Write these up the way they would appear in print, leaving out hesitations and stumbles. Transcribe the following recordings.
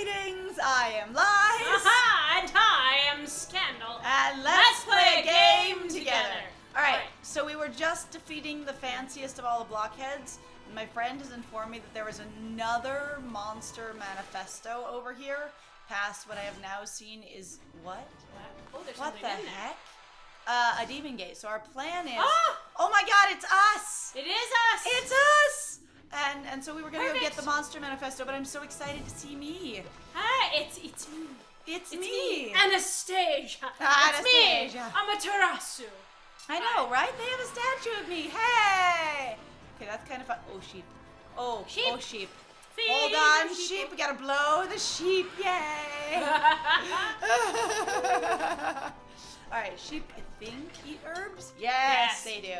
Greetings, I am Lies. Aha, and I am Scandal. And let's play a game together. Alright, Alright. so we were just defeating the fanciest of all the blockheads, and my friend has informed me that there was another monster manifesto over here, past what I have now seen is what? Oh, there's What something the in there. heck? A demon gate. So our plan is... Ah! Oh my god, it's us! It is us! It's us! And so we were gonna go get the monster manifesto, but I'm so excited to see me. Hi, it's me. It's me. Anastasia. Anastasia. It's me, Amaterasu. I know, right? They have a statue of me. Hey! Okay, that's kind of fun. Oh, sheep. Oh, Sheep. oh, sheep. Feed Hold the on, sheep. sheep. We gotta blow the sheep. Yay! Alright, sheep, I think, eat herbs? Yes, they do.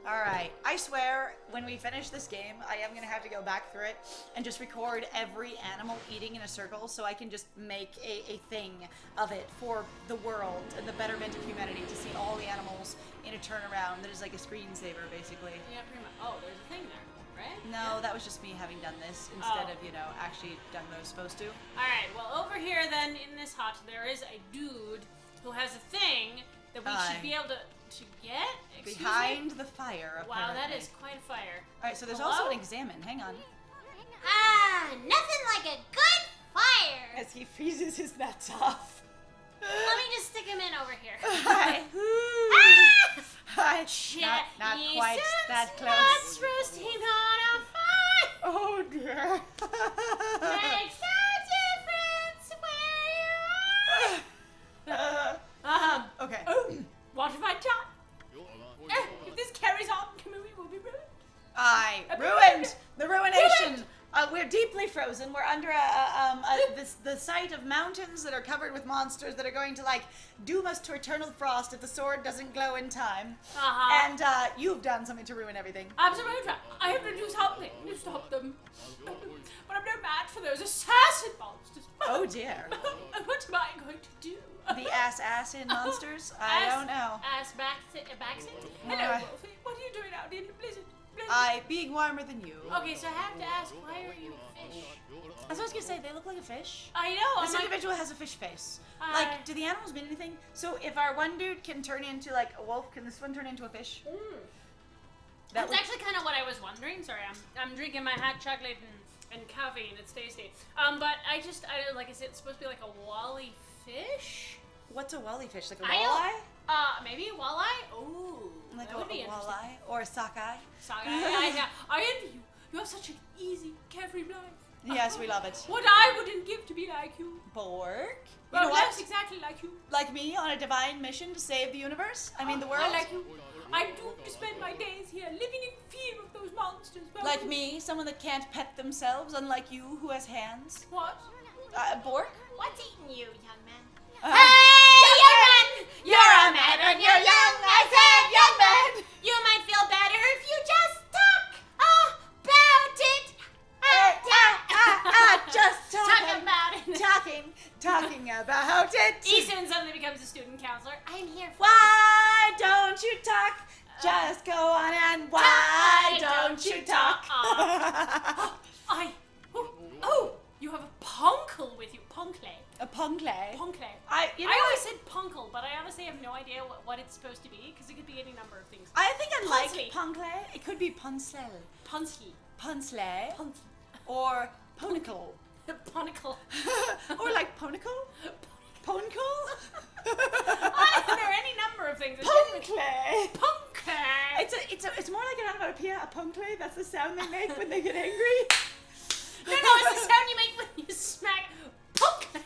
Alright, I swear, when we finish this game, I am gonna have to go back through it and just record every animal eating in a circle so I can just make a thing of it for the world and the betterment of humanity, to see all the animals in a turnaround that is like a screensaver, basically. Yeah, pretty much. Oh, there's a thing there, right? No, that was just me having done this instead of, you know, actually done what I was supposed to. Alright, well, over here then, in this hut, there is a dude who has a thing that we should be able to get. Excuse Behind me? the fire, apparently. Wow, that is quite a fire. Alright, so there's Hello? also an examine. Hang on. Nothing like a good fire. As he freezes his nuts off. Let me just stick him in over here. Hi. Hi. Not quite that close. Nuts roasting on a fire. Oh dear. Makes no difference where you are. Okay. What have I done? If this carries on, Kamui will be ruined. I ruined the ruination. We're deeply frozen. We're under the sight of mountains that are covered with monsters that are going to like doom us to eternal frost if the sword doesn't glow in time. And you've done something to ruin everything. Absolutely. I have to do something to stop them. But I'm no match for those assassin monsters. Oh dear. What am I going to do? The assassin monsters? I don't know. Ass back Hello, Alright. Wolfie. What are you doing out in the blizzard? Being warmer than you. Okay, so I have to ask, why are you a fish? That's what I was gonna say. They look like a fish. I know. This individual has a fish face. Like, do the animals mean anything? So if our one dude can turn into like a wolf, can this one turn into a fish? That's actually kind of what I was wondering. Sorry, I'm drinking my hot chocolate and caffeine. It's tasty. But I like I said, it's supposed to be like a Wali fish. What's a wally fish? Like a I don't- walleye? Maybe a walleye. Ooh, Like that a would be interesting. walleye or a sockeye? I envy you. You have such an easy, carefree life. Yes, we love it. What I wouldn't give to be like you. Bork? You Well, know what? that's exactly like you. Like me on a divine mission to save the universe? I mean the world? I like you. I do spend my days here living in fear of those monsters. Well, Like me, someone that can't pet themselves, unlike you who has hands. What? Bork? What's eating you, young man? Hey, young man! You're a man and you're young! I said young man! You might feel better if you just talk about it. Just Talk about it. talking about it. Ethan suddenly becomes a student counselor. I'm here for Why don't you talk? Just go on and why don't you talk? Oh, you have a Ponkle with you. Poncle. A poncle. Poncle. I always said Ponkle, but I honestly have no idea what it's supposed to be, because it could be any number of things. I think I like Poncle. poncle. It could be puncel. Punsky. Punsle. Or ponicle. Ponicle. Or like ponicle? Ponicle? There are any number of things. Poncle. Poncle. It's more like an onomatopoeia, a poncle. That's the sound they make when they get angry. No, it's the sound you make when you smack. Poncle.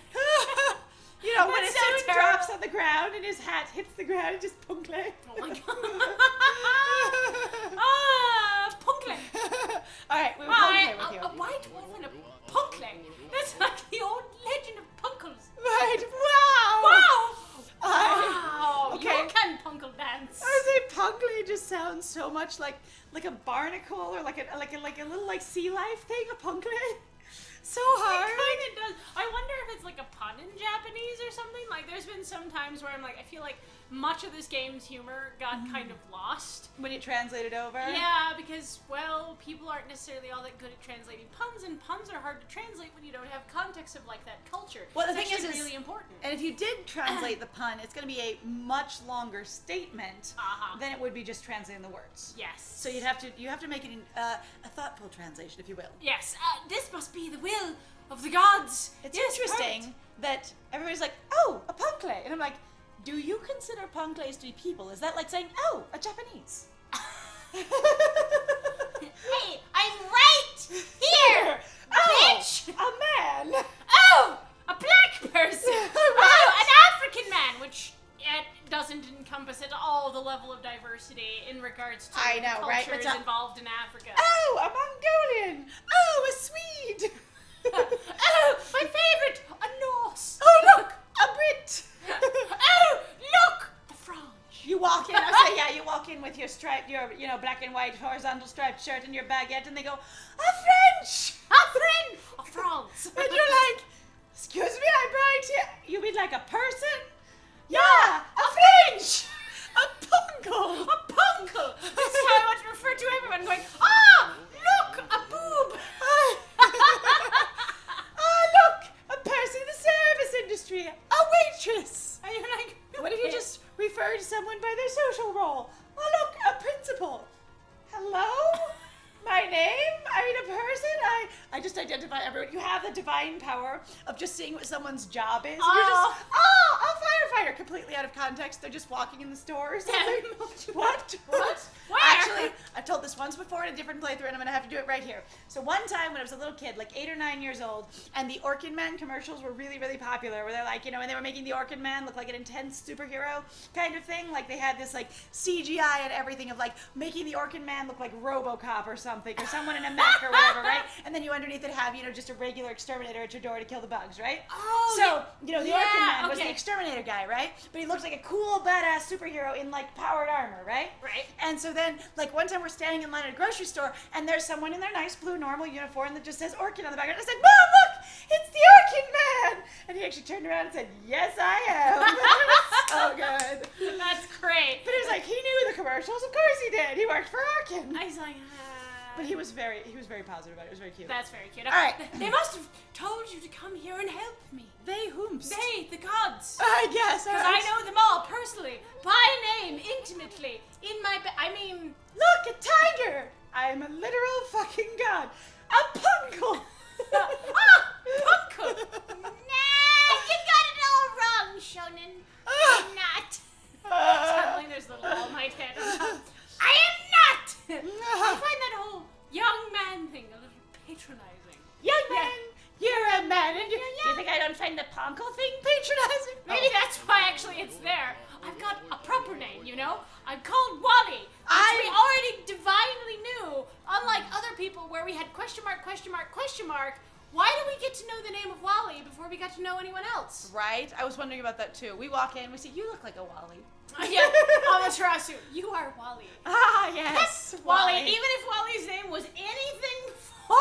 You know, when a That's so student terrible. drops on the ground and his hat hits the ground, it just poncle. Oh my god. Poncle. Alright, we will Why, poncle with you. a white wolf and a Poncle. That's like the old legend of Poncles. Right, wow! Wow! Wow! You Okay. can Ponkle dance. I would say poncle just sounds so much like a barnacle or like a little like sea life thing, a poncle. So hard. It kind of does. I wonder if it's like a pun in Japanese or something. Like, there's been some times where I'm like, I feel like much of this game's humor got kind of lost. When you translate it over? Yeah, because, well, people aren't necessarily all that good at translating puns, and puns are hard to translate when you don't have context of, like, that culture. Well, the it's thing is really important. And if you did translate the pun, it's going to be a much longer statement than it would be just translating the words. Yes. So you have to make it a thoughtful translation, if you will. Yes. This must be the will of the gods. It's Yes, interesting perfect. that everybody's like, oh, a Poncle. And I'm like, do you consider Poncles to be people? Is that like saying, oh, a Japanese? Hey, I'm right here! Oh, Bitch! a man! Oh! A black person! Oh, an African man, which it doesn't encompass at all the level of diversity in regards to I know, right? cultures What's up? involved in Africa. Oh, a Mongolian! Oh, a Swede! Oh, my favorite! A Norse! Oh, look! A Brit! Oh, look! A French! You walk in, I say, yeah, you walk in with your striped, your, black and white horizontal striped shirt and your baguette, and they go, a French! A French! A France! And you're like, excuse me, I'm right here. You mean like a person? Yeah, a French! A Poncle! A Poncles! This is how I want to refer to everyone, going, ah! Look! A boob! Oh, look! A person in the service industry! A waitress! And you're like, What if you just refer to someone by their social role? Oh, look, a principal. Hello? My name? I mean, a person? I just identify everyone. You have the divine power of just seeing what someone's job is. You're just, a firefighter, completely out of context. They're just walking in the store or something. What? What? Where? Actually, I've told this once before in a different playthrough, and I'm going to have to do it right here. So one time when I was a little kid, like 8 or 9 years old, and the Orkin Man commercials were really, really popular, where they're like, and they were making the Orkin Man look like an intense superhero kind of thing. Like they had this like CGI and everything of like making the Orkin Man look like RoboCop or something, or someone in a mech or whatever, right? And then you underneath it have, just a regular exterminator at your door to kill the bugs, right? Oh, So, the Orkin Man was okay. the exterminator guy, right? But he looked like a cool, badass superhero in like powered armor, right? Right. And so then, like one time we're standing in line at a grocery store, and there's someone in their nice blue normal uniform that just says Orkin on the back. And I said, Mom, look, it's the Orkin Man! And he actually turned around and said, yes, I am. It was so good. That's great. But it was like, he knew the commercials. Of course he did. He worked for Orkin. I was like, But he was very positive about it. It was very cute. That's very cute. All right. They must have told you to come here and help me. They whomst? They, the gods. I guess. Because I know them all personally, by name, intimately, in my Look, a tiger! I'm a literal fucking god. A Poncle! Poncles! Nah, you got it all wrong, Shonen. I'm not. Suddenly there's little All Might head on top. I am not! I find that whole young man thing a little patronizing. Young man, you're a man, and do you think I don't find the Poncle thing patronizing? Maybe that's why actually it's there. I've got a proper name, I'm called Wali, which we already divinely knew, unlike other people where we had question mark, question mark, question mark. Why do we get to know the name of Wali before we got to know anyone else? Right? I was wondering about that too. We walk in, we see, you look like a Wally. Yeah, Amaterasu, you are Wali. Ah, yes. Wally, even if Wally's name was anything for...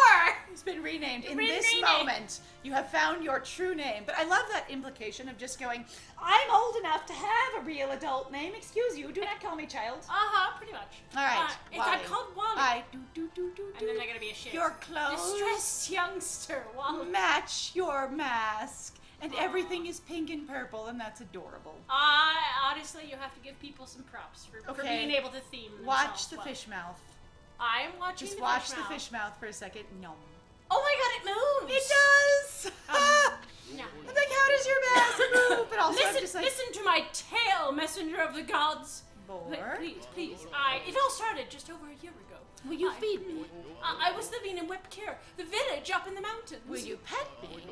It's been renamed. In Been this renamed. moment, you have found your true name. But I love that implication of just going, I'm old enough to have a real adult name. Excuse you, do not call me child. Pretty much. All right, I'm called Wally. Do. And then they're gonna be a shit. Your clothes Distressed youngster, Wally. match your mask. And everything is pink and purple, and that's adorable. Honestly, you have to give people some props for Okay. being able to theme themselves Watch the well. fish mouth. I am watching Just the watch fish the mouth. fish mouth for a second. No. Oh my god, it moves! It does! No. I'm like, how does your mask move? But also, I'm Listen, just like, listen to my tale, messenger of the gods. Boar? Please. It all started just over a year ago. Will you feed me? I was living in Webkir, the village up in the mountains. Will you pet me?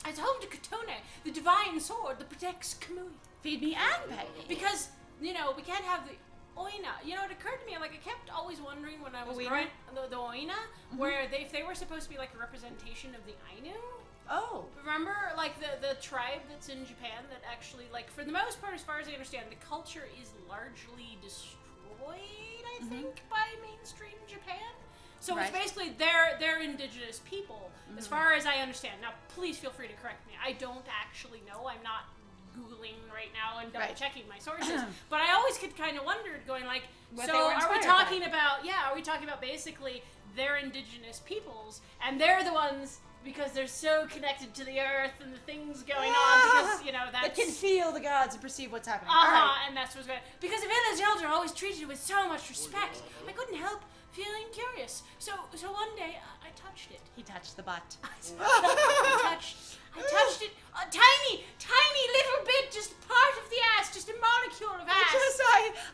It's home to Katone, the divine sword that protects Kamui. Feed me and pet me. Because, we can't have the Oina. It occurred to me, I kept always wondering when I was Oina? growing the Oina, where if they were supposed to be like a representation of the Ainu. Oh. Remember, the tribe that's in Japan that actually, for the most part, as far as I understand, the culture is largely destroyed, I think, by mainstream Japan. So Right. it's basically they're indigenous people, as far as I understand. Now, please feel free to correct me. I don't actually know. I'm not Googling right now and double Right. checking my sources, but I always could kind of wondered, going like, What so they were are we inspired talking by. about? Yeah, are we talking about basically they're indigenous peoples and they're the ones because they're so connected to the earth and the things going on because That that's. can feel the gods and perceive what's happening. All right. And that's what's going on. Because the village elder always treated you with so much respect, I couldn't help feeling curious. So one day I touched it. He touched the butt. I touched it a tiny little bit, just part of the ass, just a molecule of ass.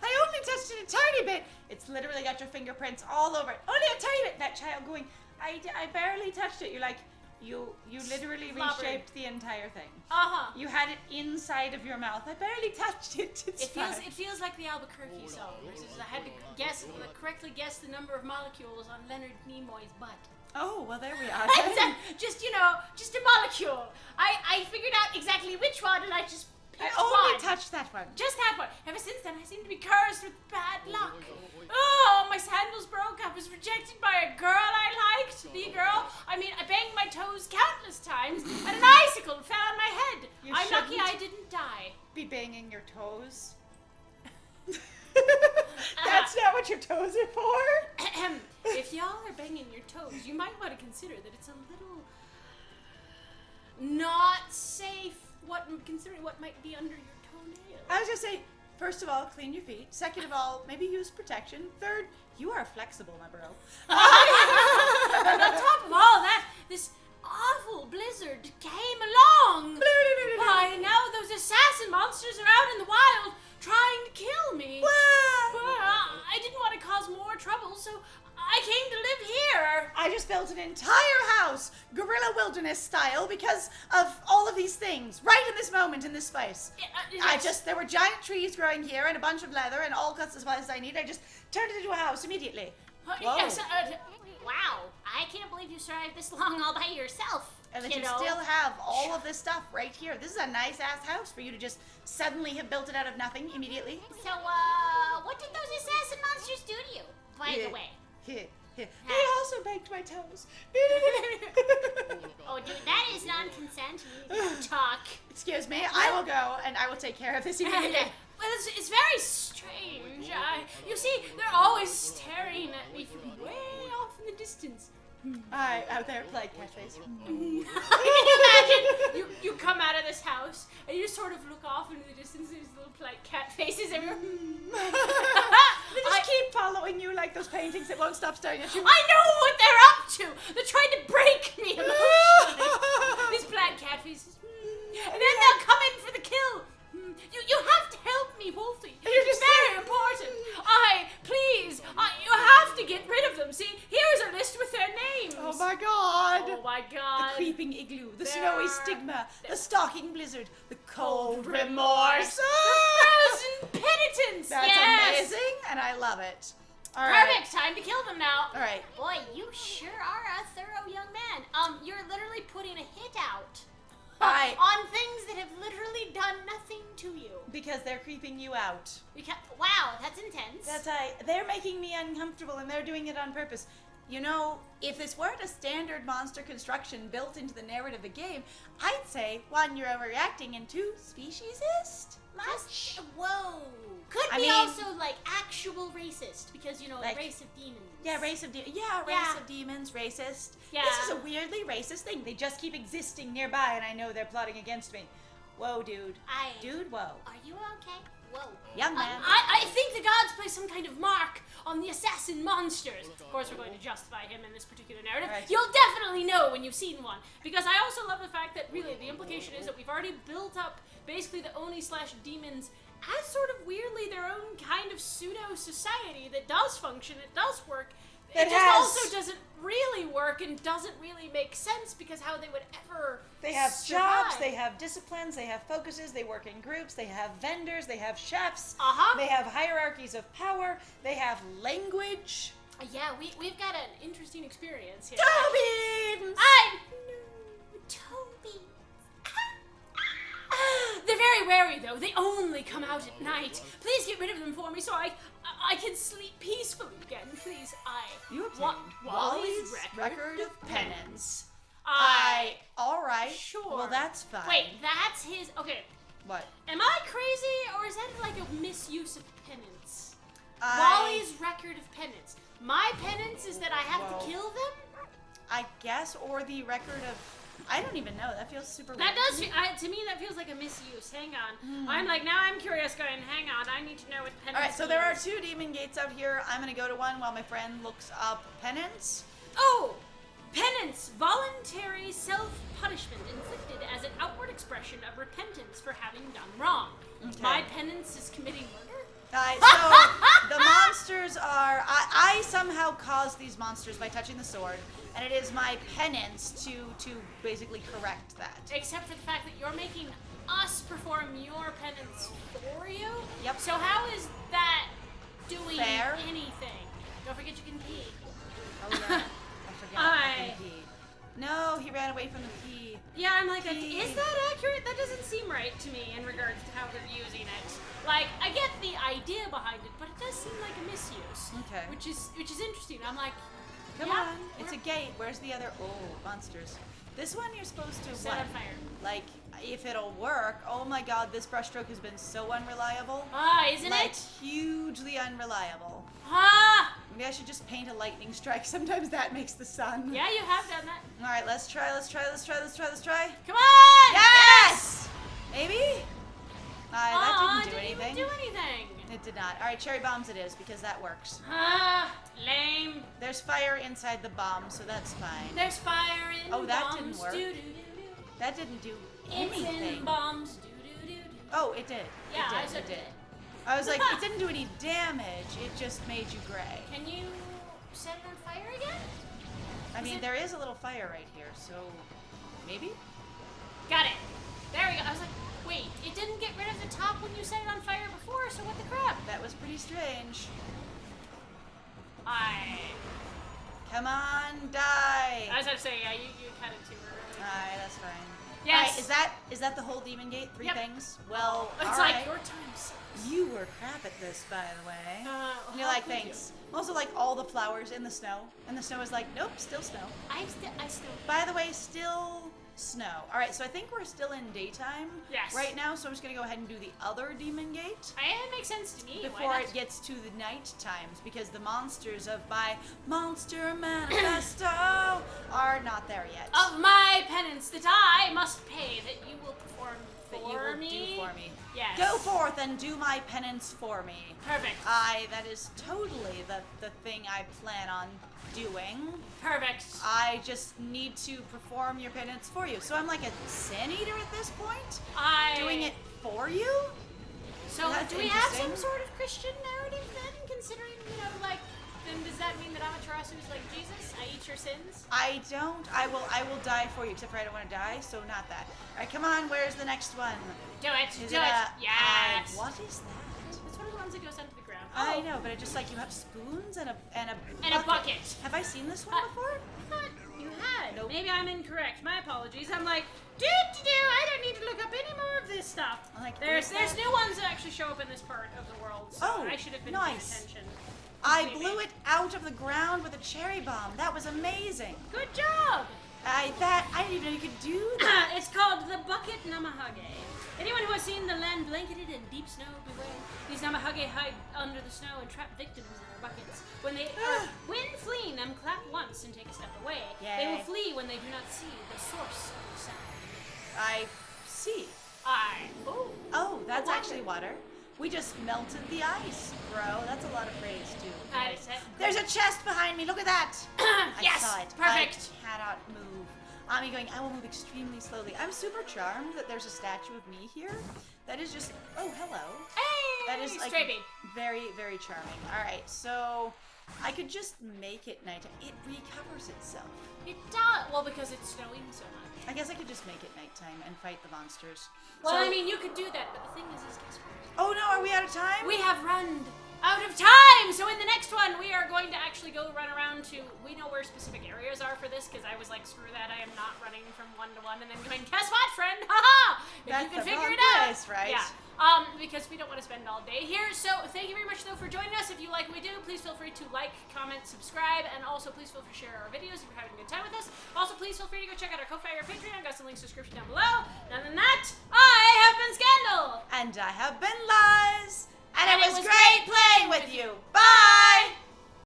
I only touched it a tiny bit. It's literally got your fingerprints all over it. Only a tiny bit. That child going, I barely touched it. You're like, you literally Slobbered. reshaped the entire thing. Uh-huh. You had it inside of your mouth. I barely touched it. It's fine. It feels like the Albuquerque song. I had to correctly guess the number of molecules on Leonard Nimoy's butt. Oh, well, there we are. Just a molecule. I figured out exactly which one, and I just I picked only one. touched that one. Just that one. Ever since then, I seem to be cursed with bad luck. Oh, my sandals broke. I was rejected by a girl I liked. The girl. I mean, I banged my toes countless times, and an icicle fell on my head. You I'm lucky shouldn't. I didn't die. Be banging your toes. That's not what your toes are for. If y'all are banging your toes, you might want to consider that it's a little not safe. Considering what might be under your toenail. I was gonna say, first of all, clean your feet. Second of all, maybe use protection. Third, you are flexible, my bro. And on top of all that, this awful blizzard came along. Why, now those assassin monsters are out in the wild trying to kill me. I didn't want to cause more trouble, so I came to live here. I just built an entire house, guerrilla wilderness style, because of all of these things, right in this moment, in this space. There were giant trees growing here and a bunch of leather and all kinds of supplies I need. I just turned it into a house immediately. Whoa. Yes, Wow, I can't believe you survived this long all by yourself. And that you kiddo. still have all of this stuff right here. This is a nice ass house for you to just suddenly have built it out of nothing immediately. So, what did those assassin monsters do to you, by the way? They also baked my toes. Oh, dude, that is non-consent. You need to talk. Excuse me, I will go and I will take care of this immediately. Well, it's very strange. You see, they're always staring at me from way off in the distance. Out there playing catchphrase. Can you imagine? You come out of this house and you sort of look off into the distance. There's little polite cat faces everywhere. They just keep following you like those paintings that won't stop staring at you. I know what they're up to. They're trying to break me emotionally. These polite cat faces. And then they'll come in for the kill. You have to help me, Wolfie. It's very important. Please, you have to get rid of them. See, here's a list with their names. Oh my god. Oh my god. The creeping igloo, the There snowy are- stigma, the stalking blizzard, the cold remorse. remorse. Ah! Frozen penitence. That's yes. amazing, and I love it. All right. Perfect. Time to kill them now. All right. Boy, you sure are a thorough young man. You're literally putting a hit out on things that have literally done nothing to you. Because they're creeping you out. Wow, that's intense. They're making me uncomfortable, and they're doing it on purpose. You know, if this weren't a standard monster construction built into the narrative of the game, I'd say, one, you're overreacting, and two, speciesist? Much? Whoa. Could I be mean- also like actual racist because Like- race of demons. Yeah, race of demons, racist. Yeah. This is a weirdly racist thing. They just keep existing nearby, and I know they're plotting against me. Whoa, dude. Dude, whoa. Are you okay? Whoa. Young man. I think the gods place some kind of mark on the assassin monsters. Of course, we're going to justify him in this particular narrative. Right. You'll definitely know when you've seen one. Because I also love the fact that really the implication is that we've already built up basically the Oni/demons as sort of weirdly their own kind of pseudo-society that does function, it does work. It just also doesn't really work and doesn't really make sense because how they would ever They have survive. jobs, they have disciplines, they have focuses, they work in groups, they have vendors, they have chefs, Uh-huh. they have hierarchies of power, they have language. Yeah, we've got an interesting experience here. Toby! I know, Toby. They're very wary, though. They only come out at night. Please get rid of them for me so I can sleep peacefully again. Please, You Wa- obtained Wally's record of penance. I All right. Sure. Well, that's fine. Wait, that's his. Okay, What? Am I crazy, or is that like a misuse of penance? I- Wally's record of penance. My penance is that I have to kill them? I guess, or the record of... I don't even know. That feels super That weird. does, to me, that feels like a misuse. Hang on. I'm like, now I'm curious going, hang on, I need to know what penance Alright, so there are is. 2 demon gates out here. I'm gonna go to one while my friend looks up penance. Oh! Penance, voluntary self-punishment inflicted as an outward expression of repentance for having done wrong. Okay. My penance is committing murder? So the monsters are... I somehow caused these monsters by touching the sword, and it is my penance to basically correct that. Except for the fact that you're making us perform your penance for you? Yep. So how is that doing Fair. anything? Don't forget you can pee. Oh yeah, I forgot. I can pee. No, he ran away from the pee. Yeah, I'm like, Pee. is that accurate? That doesn't seem right to me in regards to how they're using it. Like, I get the idea behind it, but it does seem like a misuse. Okay. Which is interesting. I'm like, Come yeah, on, it's a gate. Where's the other? Oh, monsters. This one you're supposed to set what? on fire. Like, if it'll work. Oh my God, this brushstroke has been so unreliable. Ah, isn't Like it? hugely unreliable. Ah! Maybe I should just paint a lightning strike. Sometimes that makes the sun. Yeah, you have done that. All right, let's try. Come on! Yes! Maybe? That didn't do didn't anything. even do anything. It did not. All right, cherry bombs it is because that works. Ah, lame. There's fire inside the bomb, so that's fine. There's fire in Oh, that bombs. didn't work. Do-do-do-do. That didn't do It's anything. in bombs. Do-do-do-do. Oh, it did. Yeah, it I did. said It did. it. I was like, it didn't do any damage. It just made you gray. Can you set it on fire again? I mean, it- there is a little fire right here, so maybe? Got it. There we go. I was like, wait, it didn't get rid of the top when you set it on fire before, so what the crap? That was pretty strange. I Come on, die. was about to say, yeah, you cut it too early. Alright, that's fine. Yes. Alright, is that the whole demon gate? 3 Yep. things? Well, It's alright. like your time sucks. You were crap at this, by the way. And you're how like, could you? thanks. Also, like all the flowers in the snow, and the snow is like, nope, still snow. I still. By the way, still snow. All right, so I think we're still in daytime Yes. right now, so I'm just gonna go ahead and do the other demon gate It makes sense to me. before Why it not? gets to the night times, because the monsters of my Monster Manifesto are not there yet. Of my penance that I must pay, that you will perform that for you will me. do for me. Yes. Go forth and do my penance for me. Perfect. That is totally the thing I plan on doing. Perfect. I just need to perform your penance for you. So I'm like a sin eater at this point? Doing it for you? So That's do we have interesting. some sort of Christian narrative then, considering, like, then does that mean that Amaterasu is like Jesus? I eat your sins? I don't. I will die for you, except for I don't want to die, so not that. Alright, come on, where's the next one? Do it. Is Do it it. a- Yes. what is that? It's one of the ones that goes under the ground. I know, but it just like you have spoons and a And a bucket. Have I seen this one Uh, before? I thought you had. Nope. Maybe I'm incorrect. My apologies. I'm like, I don't need to look up any more of this stuff. I'm like, There's where's that? new ones that actually show up in this part of the world, so Oh, I should have been nice. paying attention. I Maybe. blew it out of the ground with a cherry bomb. That was amazing. Good job. I didn't even know you could do that. It's called the Bucket Namahage. Anyone who has seen the land blanketed in deep snow, beware. These Namahage hide under the snow and trap victims in their buckets. When fleeing them, clap once and take a step away. They will Yay. flee when they do not see the source of the sound. I see. Oh, that's water. actually water. We just melted the ice, bro. That's a lot of praise, too. That is it. There's a chest behind me. Look at that. Yes, I saw it. perfect. I cannot move. Ami going, I will move extremely slowly. I'm super charmed that there's a statue of me here. That is just, oh, hello. Hey, That is like Straight very, very charming. All right, so I could just make it nighttime. It recovers itself. It does. Well, because it's snowing so much. I guess I could just make it nighttime and fight the monsters. Well, So- I mean, you could do that, but the thing is guess what? Oh no, are we out of time? We have run out of time! So in the next one, we are going to actually go run around to, we know where specific areas are for for this because I was like, screw that, I am not running from 1 to 1 and then going, guess what, friend? Haha! If you can figure it out. Right? Yeah. Because we don't want to spend all day here. So thank you very much though for joining us. If you like what we do, please feel free to like, comment, subscribe, and also please feel free to share our videos if you're having a good time with us. Also, please feel free to go check out our Ko-Fi or Patreon. Got some links in the description down below. And other than that, I have been Scandal. And I have been Liz. And it was great playing with you. Bye!